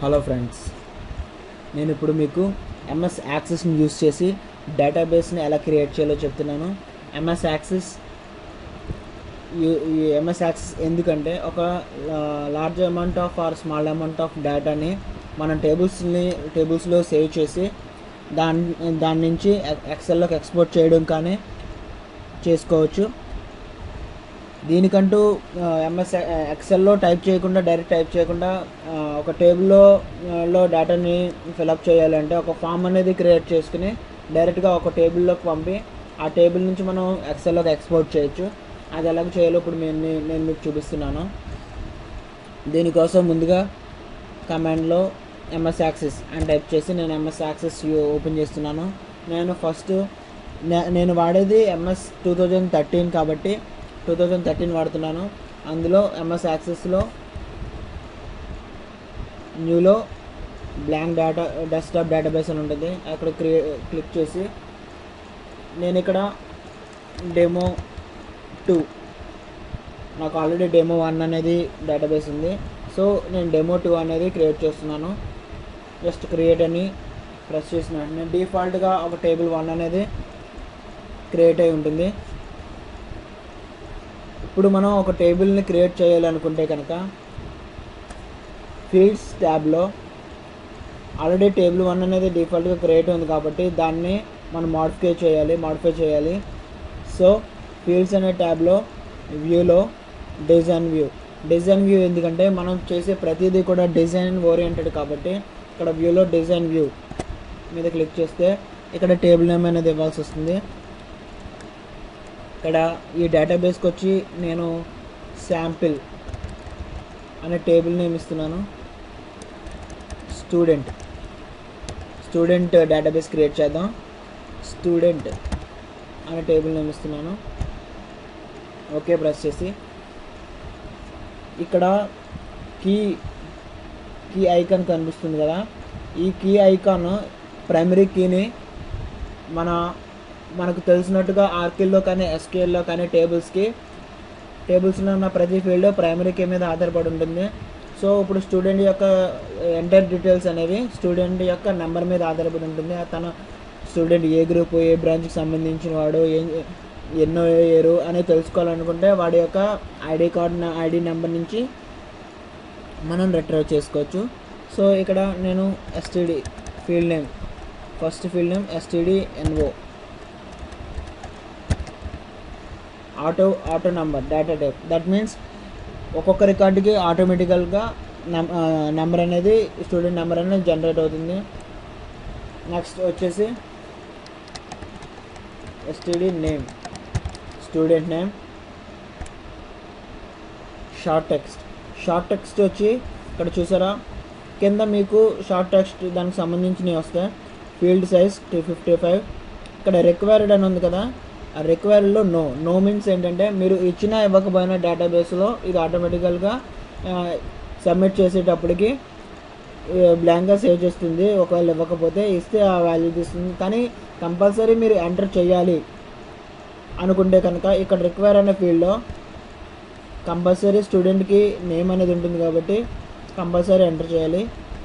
Hello friends, నేను ఇప్పుడు మీకు ఎంఎస్ యాక్సెస్ని యూస్ చేసి డేటాబేస్ని ఎలా క్రియేట్ చేయాలో చెప్తున్నాను. ఎంఎస్ యాక్సెస్ ఎంఎస్ యాక్సెస్ ఎందుకంటే ఒక large amount of or small amount of డేటాని మనం టేబుల్స్లో సేవ్ చేసి దాని నుంచి ఎక్సెల్లోకి ఎక్స్పోర్ట్ చేయడం కానీ చేసుకోవచ్చు. దీనికంటూ ఎంఎస్ ఎక్సెల్లో డైరెక్ట్ టైప్ చేయకుండా ఒక టేబుల్లో డేటాని ఫిలప్ చేయాలంటే ఒక ఫామ్ అనేది క్రియేట్ చేసుకుని డైరెక్ట్గా ఒక టేబుల్లోకి పంపి ఆ టేబుల్ నుంచి మనం ఎక్సెల్లోకి ఎక్స్పోర్ట్ చేయొచ్చు. అది ఎలాగ చేయాలో ఇప్పుడు నేను మీకు చూపిస్తున్నాను. దీనికోసం ముందుగా కమాండ్లో ఎంఎస్ యాక్సెస్ అని టైప్ చేసి నేను ఎంఎస్ యాక్సెస్ ఓపెన్ చేస్తున్నాను. నేను వాడేది MS 2013 కాబట్టి 2013 వాడుతున్నాను. అందులో ఎంఎస్ యాక్సెస్లో న్యూలో బ్లాంక్ డెస్క్టాప్ డేటాబేస్ అని ఉంటుంది. అక్కడ క్లిక్ చేసి నేను ఇక్కడ డెమో 2 నాకు ఆల్రెడీ డెమో 1 అనేది డేటాబేస్ ఉంది. సో నేను డెమో 2 అనేది క్రియేట్ చేస్తున్నాను. జస్ట్ క్రియేట్ అని ప్రెస్ చేసిన వెంటనే డిఫాల్ట్గా ఒక టేబుల్ 1 అనేది క్రియేట్ అయి ఉంటుంది. ఇప్పుడు మనం ఒక టేబుల్ని క్రియేట్ చేయాలనుకుంటే కనుక ఫీల్డ్స్ ట్యాబ్లో ఆల్రెడీ టేబుల్ 1 అనేది డిఫాల్ట్గా క్రియేట్ ఉంది కాబట్టి దాన్ని మనం మాడిఫై చేయాలి. సో ఫీల్డ్స్ అనే ట్యాబ్లో వ్యూలో డిజైన్ వ్యూ ఎందుకంటే మనం చేసే ప్రతిదీ కూడా డిజైన్ ఓరియంటెడ్ కాబట్టి ఇక్కడ వ్యూలో డిజైన్ వ్యూ మీద క్లిక్ చేస్తే ఇక్కడ టేబుల్ నేమ్ అనేది ఇవ్వాల్సి వస్తుంది. ఇక్కడ ఈ డేటాబేస్కి వచ్చి నేను శాంపిల్ అనే టేబుల్ నేమ్ ఇస్తున్నాను. స్టూడెంట్ డేటాబేస్ క్రియేట్ చేద్దాం. స్టూడెంట్ అనే టేబుల్ నేమ్ ఇస్తున్నాను. ఓకే ప్రెస్ చేసి ఇక్కడ కీ ఐకాన్ కనిపిస్తుంది కదా, ఈ కీ ఐకాన్ ప్రైమరీ కీని మనకు తెలిసినట్టుగా ఆర్కిల్లో కానీ ఎస్క్యూఎల్లో కానీ టేబుల్స్లో ఉన్న ప్రతి ఫీల్డ్ ప్రైమరీ కీ మీద ఆధారపడి ఉంటుంది. సో ఇప్పుడు స్టూడెంట్ యొక్క ఎంటర్ డీటెయిల్స్ అనేవి స్టూడెంట్ యొక్క నెంబర్ మీద ఆధారపడి ఉంటుంది. తన స్టూడెంట్ ఏ గ్రూప్ ఏ బ్రాంచ్కి సంబంధించిన వాడు ఎన్నో ఇయర్ అనేది తెలుసుకోవాలనుకుంటే వాడి యొక్క ఐడి నెంబర్ నుంచి మనం రిట్రైవ్ చేసుకోవచ్చు. సో ఇక్కడ నేను STD field name first field name STDNO auto number data type. That means ఒక్కొక్క రికార్డుకి ఆటోమేటికల్గా నెంబర్ అనేది స్టూడెంట్ నెంబర్ అనేది జనరేట్ అవుతుంది. నెక్స్ట్ వచ్చేసి STD name student name short text వచ్చి ఇక్కడ చూసారా కింద మీకు షార్ట్ టెక్స్ట్ దానికి సంబంధించినవి వస్తాయి. Field size 255. ఇక్కడ రిక్వైర్డ్ అని ఉంది కదా, ఆ రిక్వైర్డ్లో నో మీన్స్ ఏంటంటే మీరు ఇవ్వకపోయిన డేటాబేస్లో ఇది ఆటోమేటికల్గా సబ్మిట్ చేసేటప్పటికి బ్లాంక్గా సేవ్ చేస్తుంది. ఒకవేళ ఇవ్వకపోతే ఇస్తే ఆ వాల్యూ తీస్తుంది. కానీ కంపల్సరీ మీరు ఎంటర్ చేయాలి అనుకుంటే కనుక ఇక్కడ రిక్వైర్ అనే ఫీల్డ్లో కంపల్సరీ స్టూడెంట్కి నేమ్ అనేది ఉంటుంది కాబట్టి కంపల్సరీ ఎంటర్ చేయాలి.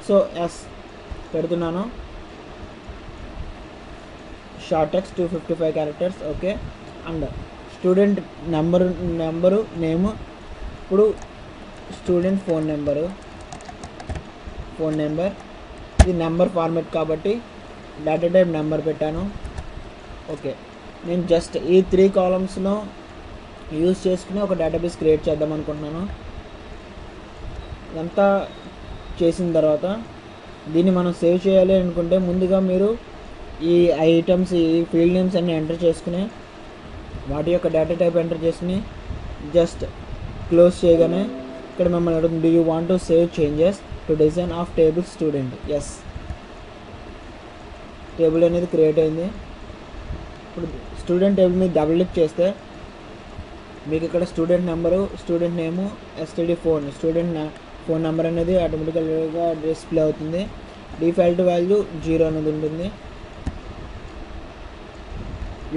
సో ఎస్ పెడుతున్నాను. Short text 255 characters. Okay. And student number నేము. ఇప్పుడు స్టూడెంట్ ఫోన్ నెంబర్ ఇది నెంబర్ ఫార్మాట్ కాబట్టి డేటా టైప్ నెంబర్ పెట్టాను. ఓకే. నేను జస్ట్ ఈ 3 కాలమ్స్లో యూజ్ చేసుకుని ఒక డేటాబేస్ క్రియేట్ చేద్దాం అనుకుంటున్నాను. ఇదంతా చేసిన తర్వాత దీన్ని మనం సేవ్ చేయాలి అనుకుంటే ముందుగా మీరు ఈ ఐటమ్స్ ఈ ఫీల్డ్ నేమ్స్ అన్నీ ఎంటర్ చేసుకుని వాటి యొక్క డేటా టైప్ ఎంటర్ చేసుకుని జస్ట్ క్లోజ్ చేయగానే ఇక్కడ మిమ్మల్ని అడుగుతుంది, do you want to save changes to design of table student. Yes, table అనేది క్రియేట్ అయింది. ఇప్పుడు స్టూడెంట్ టేబుల్ మీద డబుల్ క్లిక్ చేస్తే మీకు ఇక్కడ student number student name STD student phone number అనేది ఆటోమేటికల్గా డిస్ప్లే అవుతుంది. డిఫాల్ట్ వాల్యూ 0 అనేది ఉంటుంది.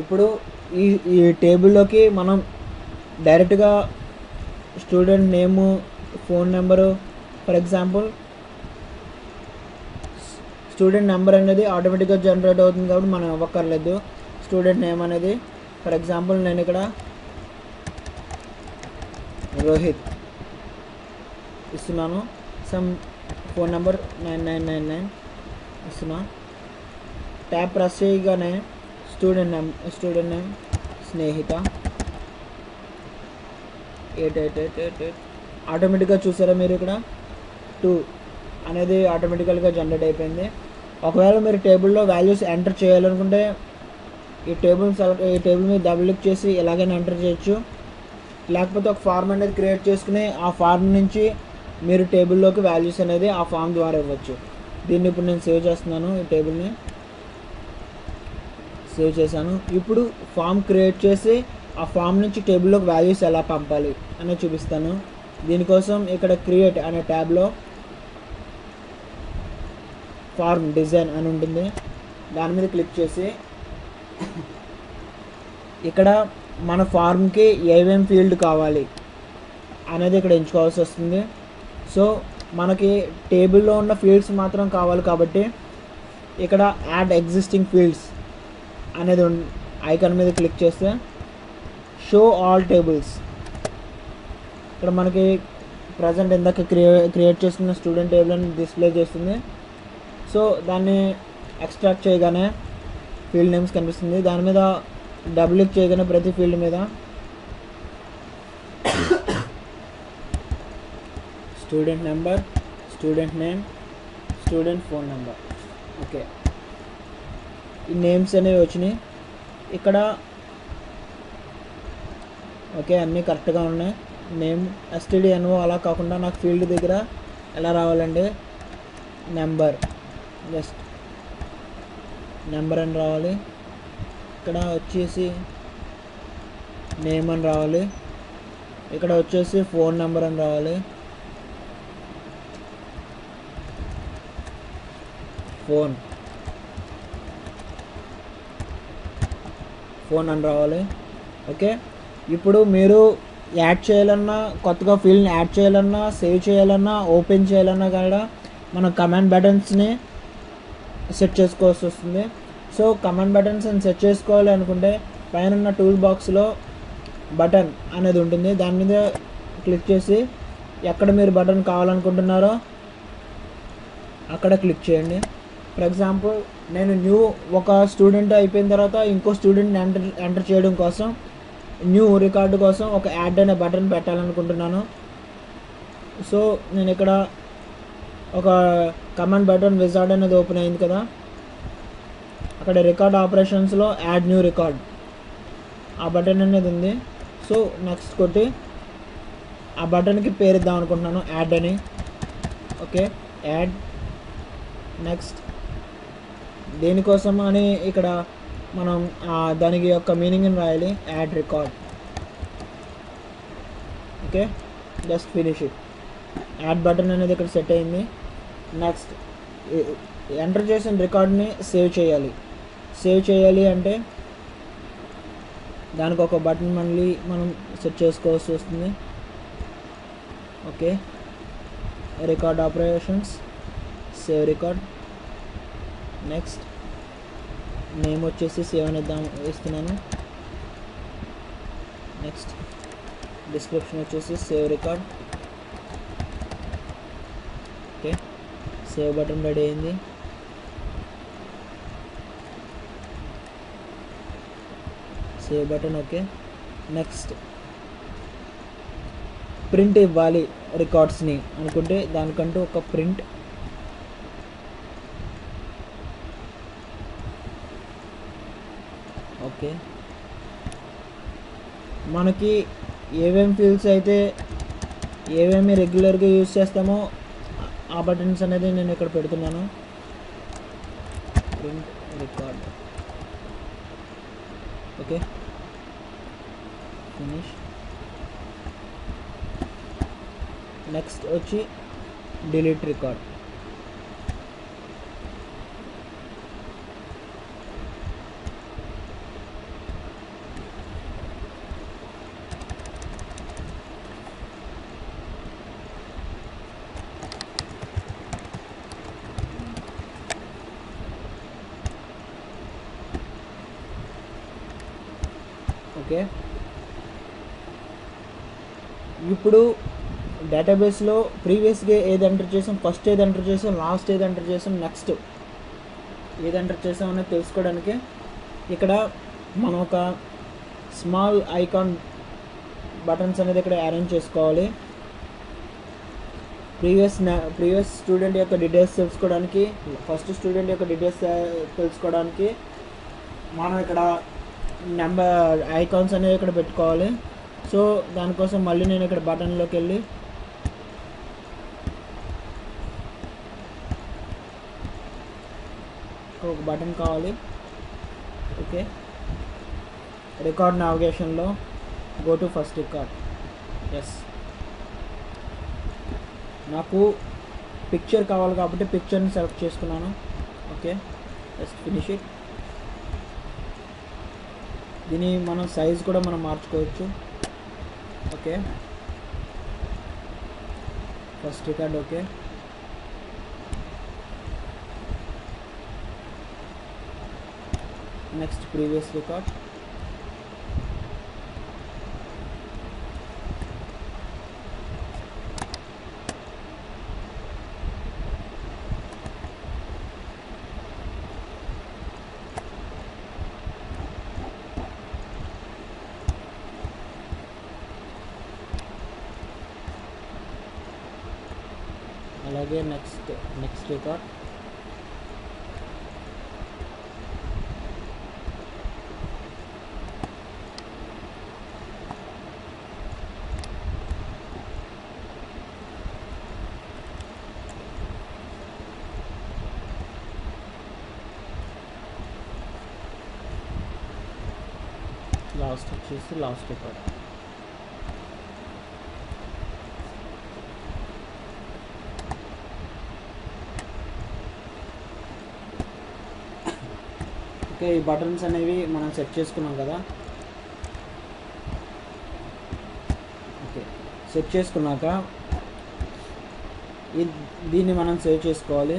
ఇప్పుడు ఈ టేబుల్లోకి మనం డైరెక్ట్గా student name phone number for example student number అనేది ఆటోమేటిక్గా జనరేట్ అవుతుంది కాబట్టి మనం ఇవ్వక్కర్లేదు. స్టూడెంట్ నేమ్ అనేది ఫర్ ఎగ్జాంపుల్ నేను ఇక్కడ రోహిత్ ఇస్తున్నాను. సమ్ ఫోన్ నెంబర్ 9999 ఇస్తున్నా. ట్యాబ్ ప్రెస్ చేయగానే స్టూడెంట్ నేమ్ స్నేహిత 8888 ఆటోమేటిక్గా చూసారా మీరు ఇక్కడ 2 అనేది ఆటోమేటికల్గా జనరేట్ అయిపోయింది. ఒకవేళ మీరు టేబుల్లో వాల్యూస్ ఎంటర్ చేయాలనుకుంటే ఈ టేబుల్ మీద డబుల్ క్లిక్ చేసి ఎలాగైనా ఎంటర్ చేయొచ్చు. లేకపోతే ఒక ఫార్మ్ అనేది క్రియేట్ చేసుకుని ఆ ఫార్మ్ నుంచి మీరు టేబుల్లోకి వాల్యూస్ అనేది ఆ ఫామ్ ద్వారా ఇవ్వచ్చు. దీన్ని ఇప్పుడు నేను సేవ్ చేస్తున్నాను. ఈ టేబుల్ని సేవ్ చేశాను. ఇప్పుడు ఫామ్ క్రియేట్ చేసి ఆ ఫామ్ నుంచి టేబుల్లోకి వాల్యూస్ ఎలా పంపాలి అనేది చూపిస్తాను. దీనికోసం ఇక్కడ క్రియేట్ అనే ట్యాబ్లో ఫార్మ్ డిజైన్ అని ఉంటుంది, దాని మీద క్లిక్ చేసి ఇక్కడ మన ఫార్మ్కి ఏమేం ఫీల్డ్ కావాలి అనేది ఇక్కడ ఎంచుకోవాల్సి వస్తుంది. సో మనకి టేబుల్లో ఉన్న ఫీల్డ్స్ మాత్రం కావాలి కాబట్టి ఇక్కడ యాడ్ ఎగ్జిస్టింగ్ ఫీల్డ్స్ అనేది ఐకాన్ మీద క్లిక్ చేస్తే షో ఆల్ టేబుల్స్ ఇక్కడ మనకి ప్రజెంట్ ఇందాక క్రియేట్ చేసుకున్న స్టూడెంట్ టేబుల్ అని డిస్ప్లే చేస్తుంది. సో దాన్ని ఎక్స్ట్రాక్ట్ చేయగానే ఫీల్డ్ నేమ్స్ కనిపిస్తుంది. దాని మీద డబుల్ క్లిక్ చేయగానే ప్రతి ఫీల్డ్ మీద student number, student name, student phone number. Okay, ఈ నేమ్స్ అనేవి వచ్చినాయి ఇక్కడ. ఓకే, అన్నీ కరెక్ట్గా ఉన్నాయి. నేమ్ STDNO అలా కాకుండా నాకు ఫీల్డ్ దగ్గర ఎలా రావాలండి, నెంబర్, జస్ట్ నెంబర్ అని రావాలి. ఇక్కడ వచ్చేసి నేమ్ అని రావాలి. ఇక్కడ వచ్చేసి ఫోన్ నెంబర్ అని రావాలి. ఫోన్ అని రావాలి. ఓకే, ఇప్పుడు మీరు యాడ్ చేయాలన్నా, కొత్తగా ఫీల్డ్ని యాడ్ చేయాలన్నా, సేవ్ చేయాలన్నా, ఓపెన్ చేయాలన్నా కూడా మనం కమాండ్ బటన్స్ని సెట్ చేసుకోవాల్సి వస్తుంది. సో కమాండ్ బటన్స్ని సెట్ చేసుకోవాలి అనుకుంటే పైన ఉన్న టూల్ బాక్స్లో బటన్ అనేది ఉంటుంది, దాని మీద క్లిక్ చేసి ఎక్కడ మీరు బటన్ కావాలనుకుంటున్నారో అక్కడ క్లిక్ చేయండి. ఫర్ ఎగ్జాంపుల్ నేను ఒక స్టూడెంట్ అయిపోయిన తర్వాత ఇంకో స్టూడెంట్ని ఎంటర్ చేయడం కోసం న్యూ రికార్డు కోసం ఒక యాడ్ అనే బటన్ పెట్టాలనుకుంటున్నాను. సో నేను ఇక్కడ ఒక కమాండ్ బటన్ విజార్డ్ అనేది ఓపెన్ అయింది కదా, అక్కడ రికార్డ్ ఆపరేషన్స్లో యాడ్ న్యూ రికార్డ్ ఆ బటన్ అనేది ఉంది. సో నెక్స్ట్ కొట్టి ఆ బటన్కి పేరు ఇద్దాం అనుకుంటున్నాను, యాడ్ అని. Okay, add. నెక్స్ట్ దేనికోసం అని ఇక్కడ మనం దానికి యొక్క మీనింగ్ని రాయాలి, add record. Okay, just finish it. Add button అనేది ఇక్కడ సెట్ అయింది. నెక్స్ట్ ఎంటర్ చేసిన రికార్డ్ని సేవ్ చేయాలి అంటే దానికి ఒక బటన్ మళ్ళీ మనం సెట్ చేసుకోవాల్సి వస్తుంది. Okay, record operations, save record. Next name వచ్చేసి సేవ్ అని ఇస్తున్నాను. నెక్స్ట్ డిస్క్రిప్షన్ వచ్చేసి save record. Okay, save button ready అయింది. Save button. Okay, next print ఇవ్వాలి రికార్డ్స్ని అనుకుంటే దానికంటూ ఒక ప్రింట్. ఓకే, మనకి ఏమేమి ఫీల్డ్స్ అయితే ఏమేమి రెగ్యులర్గా యూజ్ చేస్తామో ఆ బటన్స్ అనేది నేను ఇక్కడ పెడుతున్నాను. Print record. Okay, finish. Next వచ్చి డిలీట్ రికార్డ్. ఓకే, ఇప్పుడు డేటాబేస్లో ప్రీవియస్గా ఏది ఎంటర్ చేసాం, ఫస్ట్ ఏది ఎంటర్ చేసాం, లాస్ట్ ఏది ఎంటర్ చేసాం, నెక్స్ట్ ఏది ఎంటర్ చేసాం అనేది తెలుసుకోవడానికి ఇక్కడ మనం ఒక స్మాల్ ఐకాన్ బటన్స్ అనేది ఇక్కడ అరేంజ్ చేసుకోవాలి. ప్రీవియస్ స్టూడెంట్ యొక్క డీటెయిల్స్ తెలుసుకోవడానికి, ఫస్ట్ స్టూడెంట్ యొక్క డీటెయిల్స్ తెలుసుకోవడానికి మనం ఇక్కడ నెంబర్ ఐకాన్స్ అనేవి ఇక్కడ పెట్టుకోవాలి. సో దానికోసం మళ్ళీ నేను ఇక్కడ బటన్లోకి వెళ్ళి ఒక బటన్ కావాలి. ఓకే, రికార్డ్ నావిగేషన్లో go to first record. Yes, నాకు పిక్చర్ కావాలి కాబట్టి పిక్చర్ని సెలెక్ట్ చేసుకున్నాను. Okay, just finish it. దీని మనం సైజ్ కూడా మనం మార్చుకోవచ్చు. Okay, first record. Okay, next previous record. అలాగే నెక్స్ట్ రికార్డ్. లాస్ట్ వచ్చేసి లాస్ట్ రికార్డ్. ఓకే, ఈ బటన్స్ అనేవి మనం సెట్ చేసుకున్నాం కదా. ఓకే, సెట్ చేసుకున్నాక దీన్ని మనం సేవ్ చేసుకోవాలి.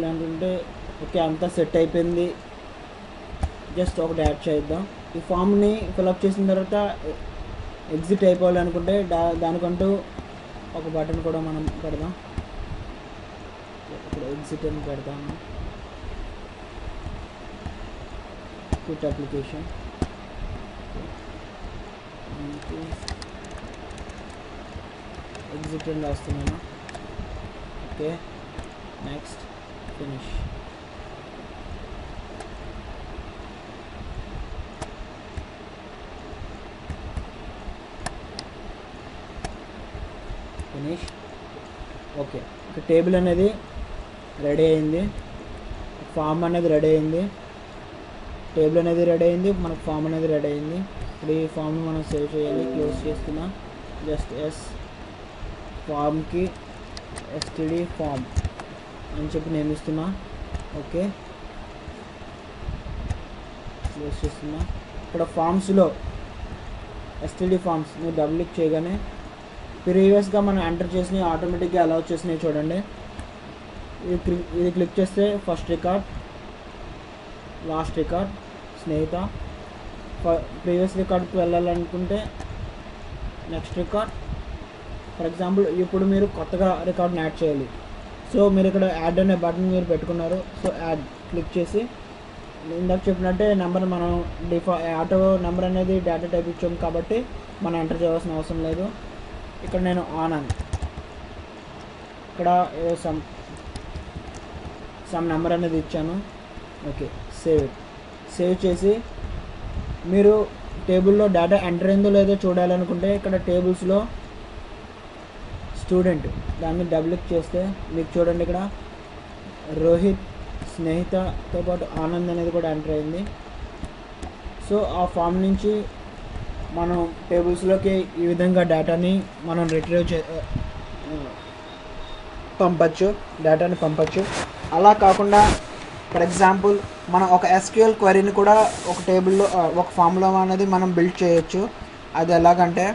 అనుకుంటే ఓకే, అంతా సెట్ అయిపోయింది. జస్ట్ ఒకటి యాడ్ చేద్దాం. ఈ ఫామ్ని ఫిలప్ చేసిన తర్వాత ఎగ్జిట్ అయిపోవాలి అనుకుంటే దానికంటూ ఒక బటన్ కూడా మనం పెడదాం. ఇక్కడ ఎగ్జిట్ అని పెడతాము. Quit application. ఎగ్జిట్ అని రాస్తున్నాను. Okay, next finish. ఓకే, ఇక టేబుల్ అనేది రెడీ అయింది, ఫామ్ అనేది రెడీ అయింది, టేబుల్ అనేది రెడీ అయింది, మనకు ఫామ్ అనేది రెడీ అయింది. ఇప్పుడు ఈ ఫామ్ని మనం సేవ్ చేయాలి. క్లోజ్ చేస్తున్నా. జస్ట్ ఫామ్కి std ఫామ్ అని చెప్పి నేను ఇస్తున్నా. ఓకే, క్లోజ్ చేస్తున్నా. ఇక్కడ ఫామ్స్లో std ఫామ్స్ మీరు డబుల్ క్లిక్ చేయగానే ప్రీవియస్గా మనం ఎంటర్ చేసినవి ఆటోమేటిక్గా అలౌ చేసినవి చూడండి. ఇది క్లిక్ చేస్తే first record, last record, Snehitha. Previous రికార్డ్కి వెళ్ళాలనుకుంటే నెక్స్ట్ రికార్డ్. ఫర్ ఎగ్జాంపుల్ ఇప్పుడు మీరు కొత్తగా రికార్డ్ని యాడ్ చేయాలి. సో మీరు ఇక్కడ యాడ్ అనే బటన్ మీరు పెట్టుకున్నారు. సో యాడ్ క్లిక్ చేసి ఇందాక చెప్పినట్టే నెంబర్ మనం ఆటో నెంబర్ అనేది డేటా టైప్ ఇచ్చాము కాబట్టి మనం ఎంటర్ చేయాల్సిన అవసరం లేదు. ఇక్కడ నేను ఆన్ అని ఇక్కడ ఏదో సమ్ నెంబర్ అనేది ఇచ్చాను. ఓకే, సేవ్ చేసి మీరు టేబుల్లో డేటా ఎంటర్ అయిందో లేదో చూడాలనుకుంటే ఇక్కడ టేబుల్స్లో స్టూడెంట్ దాన్ని డబుల్ క్లిక్ చేస్తే మీకు చూడండి ఇక్కడ రోహిత్, స్నేహితతో పాటు ఆనంద్ అనేది కూడా ఎంటర్ అయింది. సో ఆ ఫామ్ నుంచి మనం టేబుల్స్లోకి ఈ విధంగా డేటాని మనం రిట్రీవ్ డేటాని పంపచ్చు. అలా కాకుండా ఫర్ ఎగ్జాంపుల్ మనం ఒక SQL క్వరీని కూడా ఒక టేబుల్లో ఒక ఫామ్లో అనేది మనం బిల్డ్ చేయొచ్చు. అది ఎలాగంటే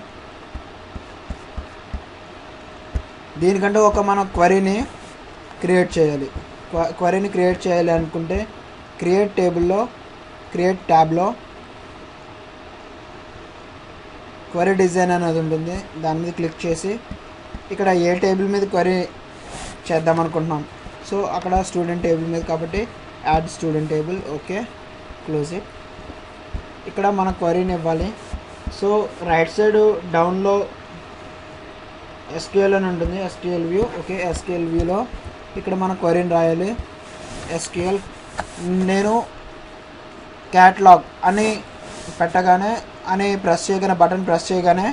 దీనికంటే మనం క్వరీని క్రియేట్ చేయాలి. క్వరీని క్రియేట్ చేయాలి అనుకుంటే క్రియేట్ ట్యాబ్లో క్వరీ డిజైన్ అనేది ఉంటుంది, దాని మీద క్లిక్ చేసి ఇక్కడ ఏ టేబుల్ మీద క్వరీ చేద్దాం అనుకుంటున్నాం. సో అక్కడ స్టూడెంట్ టేబుల్ మీద కాబట్టి add student table. Okay, close it. ఇక్కడ మన క్వరీని ఇవ్వాలి. సో రైట్ సైడ్ డౌన్లో SQL అని ఉంటుంది, SQL వ్యూ. ఓకే, SQL వ్యూలో ఇక్కడ మన క్వరీని రాయాలి. SQL నేను క్యాటలాగ్ అని పెట్టగానే బటన్ ప్రెస్ చేయగానే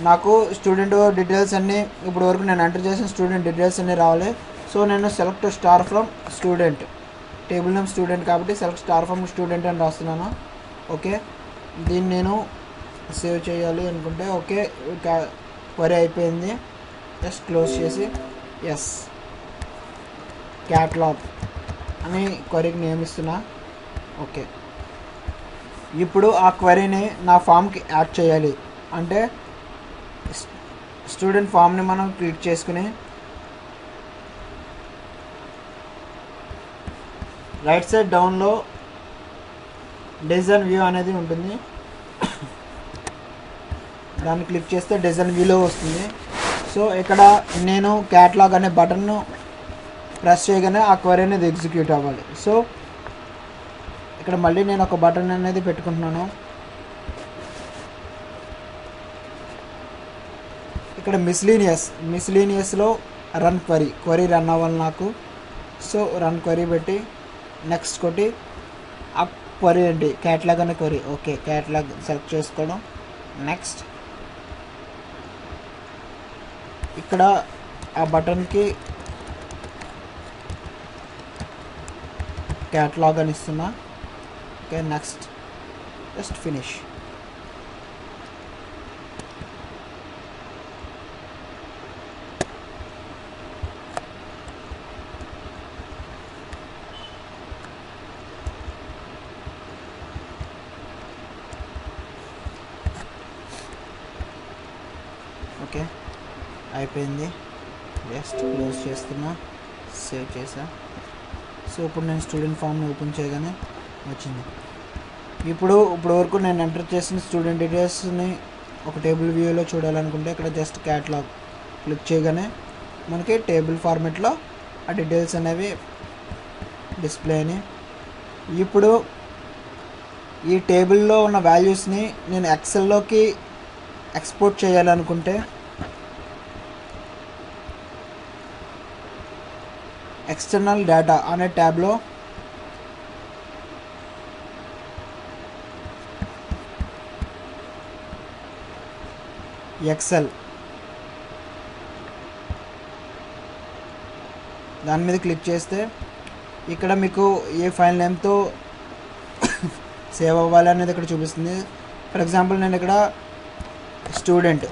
నాకు స్టూడెంట్ డీటెయిల్స్ అన్నీ ఇప్పుడు వరకు నేను ఎంటర్ చేసిన స్టూడెంట్ డీటెయిల్స్ అన్నీ రావాలి. సో నేను select star from student, table name student కాబట్టి సెలెక్ట్ స్టార్ ఫ్రమ్ స్టూడెంట్ అని రాస్తున్నాను. ఓకే, దీన్ని నేను సేవ్ చేయాలి అనుకుంటే ఓకే, క్వరీ అయిపోయింది. జస్ట్ క్లోజ్ చేసి ఎస్ క్యాటలాగ్ అని క్వరీకి నియమిస్తున్నా. ఓకే, ఇప్పుడు ఆ క్వరీని నా ఫామ్కి యాడ్ చేయాలి. అంటే స్టూడెంట్ ఫామ్ని మనం క్లిక్ చేసుకుని రైట్ సైడ్ డౌన్లో డిజైన్ వ్యూ అనేది ఉంటుంది, దాన్ని క్లిక్ చేస్తే డిజైన్ వ్యూలో వస్తుంది. సో ఇక్కడ నేను క్యాటలాగ్ అనే బటన్ను ప్రెస్ చేయగానే ఆ క్వరీ అనేది ఎగ్జిక్యూట్ అవ్వాలి. సో ఇక్కడ మళ్ళీ నేను ఒక బటన్ అనేది పెట్టుకుంటున్నాను. ఇక్కడ మిస్లీనియస్లో రన్ క్వరీ రన్ అవ్వాలి నాకు. సో రన్ క్వరీ పెట్టి నెక్స్ట్ కొట్టి ఆ క్వరీ ఏంటి క్యాటలాగ్ అనే క్వరీ. ఓకే, క్యాటలాగ్ సెలెక్ట్ చేసుకోవడం. నెక్స్ట్ ఇక్కడ ఆ బటన్కి క్యాటలాగ్ అని ఇస్తున్నా. Okay, next just finish. Okay, అయిపోయింది. జస్ట్ క్లోజ్ చేస్తున్నా, సేవ్ చేసా. సో ఇప్పుడు నేను స్టూడెంట్ ఫామ్ని ఓపెన్ చేయగానే వచ్చింది. ఇప్పుడు వరకు నేను ఎంటర్ చేసిన స్టూడెంట్ డీటెయిల్స్ని ఒక టేబుల్ వ్యూలో చూడాలనుకుంటే ఇక్కడ జస్ట్ క్యాటలాగ్ క్లిక్ చేయగానే మనకి టేబుల్ ఫార్మెట్లో ఆ డీటెయిల్స్ అనేవి డిస్ప్లే అని. ఇప్పుడు ఈ టేబుల్లో ఉన్న వాల్యూస్ని నేను ఎక్సెల్లోకి ఎక్స్పోర్ట్ చేయాలనుకుంటే ఎక్స్టర్నల్ డేటా అనే ట్యాబ్లో ఎక్సెల్ దాని మీద క్లిక్ చేస్తే ఇక్కడ మీకు ఏ ఫైల్ నేమ్తో సేవ్ అవ్వాలి అనేది ఇక్కడ చూపిస్తుంది. ఫర్ ఎగ్జాంపుల్ నేను ఇక్కడ స్టూడెంట్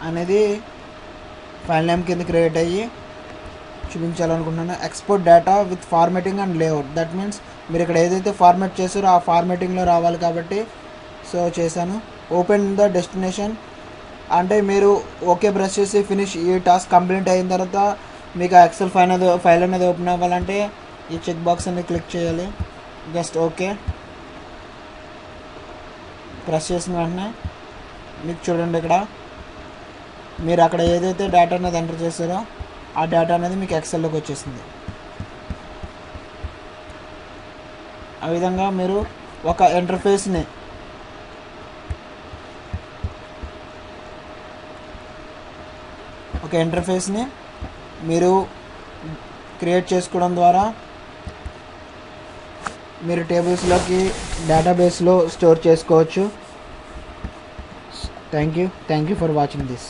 అనేది ఫైల్ నేమ్ కింద క్రియేట్ అయ్యి చూపించాలనుకుంటున్నాను. Export data with formatting and layout. That means మీరు ఇక్కడ ఏదైతే ఫార్మాట్ చేస్తారో ఆ ఫార్మాటింగ్లో రావాలి కాబట్టి సో చేశాను. ఓపెన్ ద డెస్టినేషన్ అంటే మీరు ఓకే ప్రెస్ చేసి ఫినిష్. ఈ టాస్క్ కంప్లీట్ అయిన తర్వాత మీకు ఆ ఎక్సెల్ ఫైల్ అనేది ఓపెన్ అవ్వాలంటే ఈ చెక్ బాక్స్ అనేది క్లిక్ చేయాలి. జస్ట్ ఓకే ప్రెస్ చేసిన వెంటనే మీకు చూడండి ఇక్కడ మీరు అక్కడ ఏదైతే డేటా అనేది ఎంటర్ చేస్తారో ఆ డేటా అనేది మీకు ఎక్సెల్లోకి వచ్చేసింది. ఆ విధంగా మీరు ఒక ఇంటర్ఫేస్ని మీరు క్రియేట్ చేసుకోవడం ద్వారా మీరు టేబుల్స్లోకి డేటాబేస్లో స్టోర్ చేసుకోవచ్చు. Thank you for watching this.